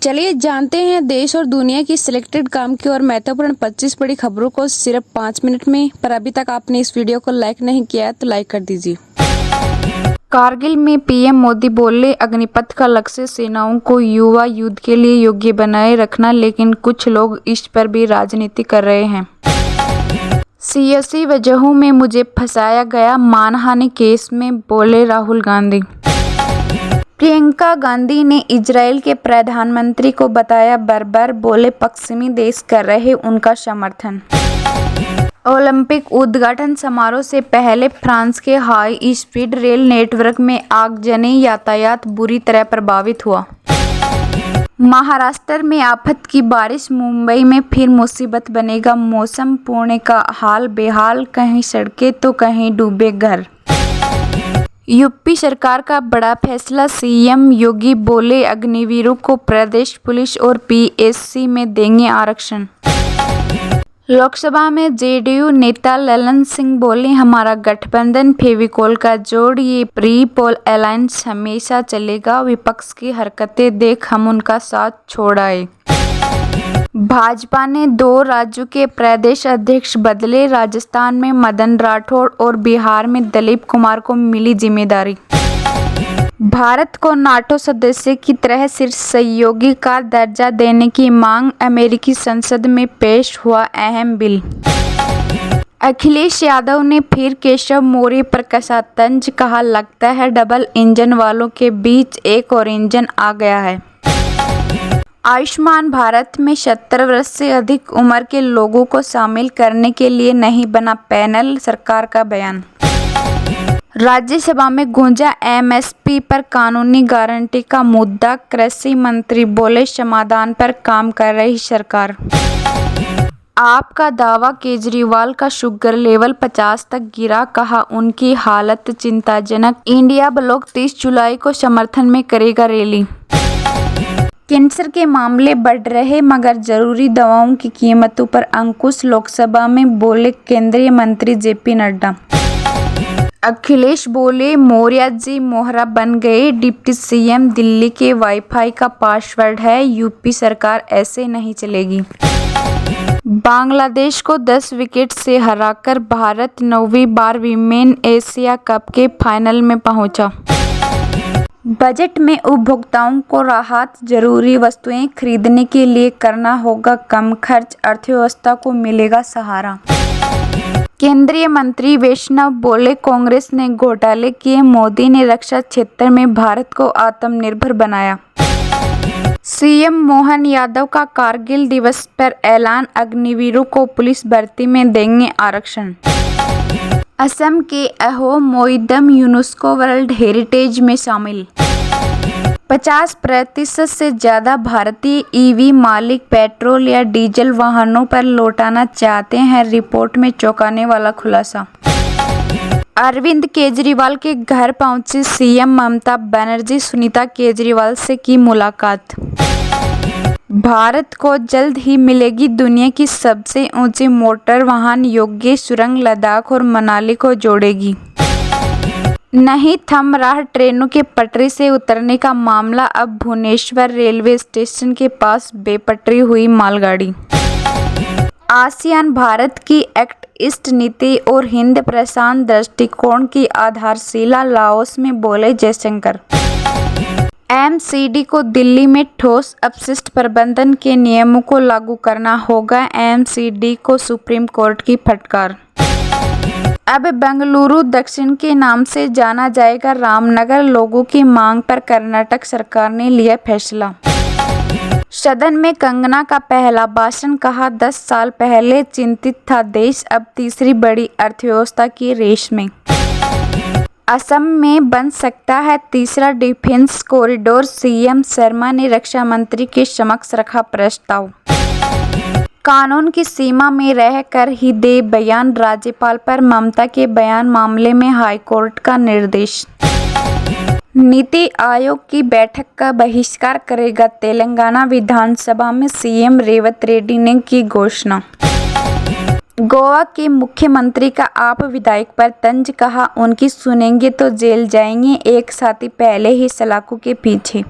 चलिए जानते हैं देश और दुनिया की सिलेक्टेड काम की और महत्वपूर्ण 25 बड़ी खबरों को सिर्फ 5 मिनट में। पर अभी तक आपने इस वीडियो को लाइक नहीं किया है तो लाइक कर दीजिए। कारगिल में पीएम मोदी बोले, अग्निपथ का लक्ष्य सेनाओं को युवा युद्ध के लिए योग्य बनाए रखना, लेकिन कुछ लोग इस पर भी राजनीति कर रहे हैं। सियासी वजहों में मुझे फंसाया गया, मानहानि केस में बोले राहुल गांधी। प्रियंका गांधी ने इजरायल के प्रधानमंत्री को बताया बर्बर, बोले पश्चिमी देश कर रहे उनका समर्थन। ओलंपिक उद्घाटन समारोह से पहले फ्रांस के हाई स्पीड रेल नेटवर्क में आगजनी, यातायात बुरी तरह प्रभावित हुआ। महाराष्ट्र में आफत की बारिश, मुंबई में फिर मुसीबत बनेगा मौसम, पुणे का हाल बेहाल, कहीं सड़कें तो कहीं डूबे घर। यूपी सरकार का बड़ा फैसला, सीएम योगी बोले अग्निवीरों को प्रदेश पुलिस और पीएससी में देंगे आरक्षण। लोकसभा में जेडीयू नेता ललन सिंह बोले, हमारा गठबंधन फेविकोल का जोड़, ये प्री पोल अलायंस हमेशा चलेगा, विपक्ष की हरकतें देख हम उनका साथ छोड़ आए। भाजपा ने 2 राज्यों के प्रदेश अध्यक्ष बदले, राजस्थान में मदन राठौड़ और बिहार में दिलीप कुमार को मिली जिम्मेदारी। भारत को नाटो सदस्य की तरह शीर्ष सहयोगी का दर्जा देने की मांग, अमेरिकी संसद में पेश हुआ अहम बिल। अखिलेश यादव ने फिर केशव मौर्य पर कसा तंज, कहा लगता है डबल इंजन वालों के बीच एक और इंजन आ गया है। आयुष्मान भारत में 70 वर्ष से अधिक उम्र के लोगों को शामिल करने के लिए नहीं बना पैनल, सरकार का बयान। राज्यसभा में गूंजा एमएसपी पर कानूनी गारंटी का मुद्दा, कृषि मंत्री बोले समाधान पर काम कर रही सरकार। आपका दावा, केजरीवाल का शुगर लेवल 50 तक गिरा, कहा उनकी हालत चिंताजनक। इंडिया ब्लॉक 30 जुलाई को समर्थन में करेगा रैली। कैंसर के मामले बढ़ रहे मगर जरूरी दवाओं की कीमतों पर अंकुश, लोकसभा में बोले केंद्रीय मंत्री जेपी नड्डा। अखिलेश बोले मौर्य जी मोहरा बन गए डिप्टी सीएम, दिल्ली के वाईफाई का पासवर्ड है, यूपी सरकार ऐसे नहीं चलेगी। बांग्लादेश को 10 विकेट से हराकर भारत 9वीं बार विमेन एशिया कप के फाइनल में पहुंचा। बजट में उपभोक्ताओं को राहत, जरूरी वस्तुएं खरीदने के लिए करना होगा कम खर्च, अर्थव्यवस्था को मिलेगा सहारा। केंद्रीय मंत्री वैष्णव बोले कांग्रेस ने घोटाले किए, मोदी ने रक्षा क्षेत्र में भारत को आत्मनिर्भर बनाया। सीएम मोहन यादव का कारगिल दिवस पर ऐलान, अग्निवीरों को पुलिस भर्ती में देंगे आरक्षण। असम के अहो मोइदम यूनेस्को वर्ल्ड हेरिटेज में शामिल। 50% से ज्यादा भारतीय ईवी मालिक पेट्रोल या डीजल वाहनों पर लौटाना चाहते हैं, रिपोर्ट में चौंकाने वाला खुलासा। अरविंद केजरीवाल के घर पहुंची सीएम ममता बनर्जी, सुनीता केजरीवाल से की मुलाकात। भारत को जल्द ही मिलेगी दुनिया की सबसे ऊंची मोटर वाहन योग्य सुरंग, लद्दाख और मनाली को जोड़ेगी। नहीं थम रहा ट्रेनों के पटरी से उतरने का मामला, अब भुवनेश्वर रेलवे स्टेशन के पास बेपटरी हुई मालगाड़ी। आसियान भारत की एक्ट ईस्ट नीति और हिंद प्रशांत दृष्टिकोण की आधारशिला, लाओस में बोले जयशंकर। एमसीडी को दिल्ली में ठोस अपशिष्ट प्रबंधन के नियमों को लागू करना होगा, एमसीडी को सुप्रीम कोर्ट की फटकार। अब बेंगलुरु दक्षिण के नाम से जाना जाएगा रामनगर, लोगों की मांग पर कर्नाटक सरकार ने लिया फैसला। सदन में कंगना का पहला भाषण, कहा 10 साल पहले चिंतित था देश, अब तीसरी बड़ी अर्थव्यवस्था की रेस में। असम में बन सकता है तीसरा डिफेंस कॉरिडोर, सीएम शर्मा ने रक्षा मंत्री के समक्ष रखा प्रस्ताव। कानून की सीमा में रहकर ही दे बयान, राज्यपाल पर ममता के बयान मामले में हाईकोर्ट का निर्देश। नीति आयोग की बैठक का बहिष्कार करेगा तेलंगाना, विधानसभा में सीएम रेवंत रेड्डी ने की घोषणा। गोवा के मुख्यमंत्री का आप विधायक पर तंज, कहा उनकी सुनेंगे तो जेल जाएंगे, एक साथी पहले ही सलाखों के पीछे।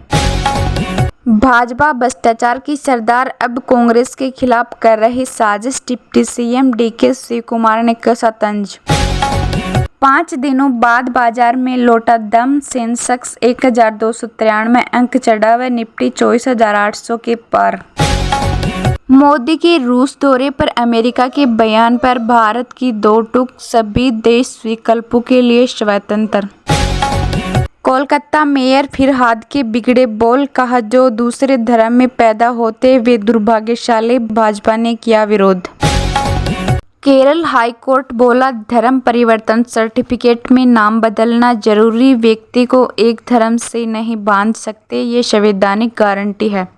भाजपा भ्रष्टाचार की सरदार, अब कांग्रेस के खिलाफ कर रही साजिश, डिप्टी सीएम डीके शिवकुमार ने कसा तंज। 5 दिनों बाद बाजार में लौटा दम, सेंसेक्स 1293 अंक चढ़ा व निफ्टी 24,800 के पार। मोदी के रूस दौरे पर अमेरिका के बयान पर भारत की दो टूक, सभी देश विकल्पों के लिए स्वतंत्र। कोलकाता मेयर फिर हाथ के बिगड़े बोल, कहा जो दूसरे धर्म में पैदा होते वे दुर्भाग्यशाली, भाजपा ने किया विरोध। केरल हाईकोर्ट बोला धर्म परिवर्तन सर्टिफिकेट में नाम बदलना जरूरी, व्यक्ति को एक धर्म से नहीं बांध सकते, ये संवैधानिक गारंटी है।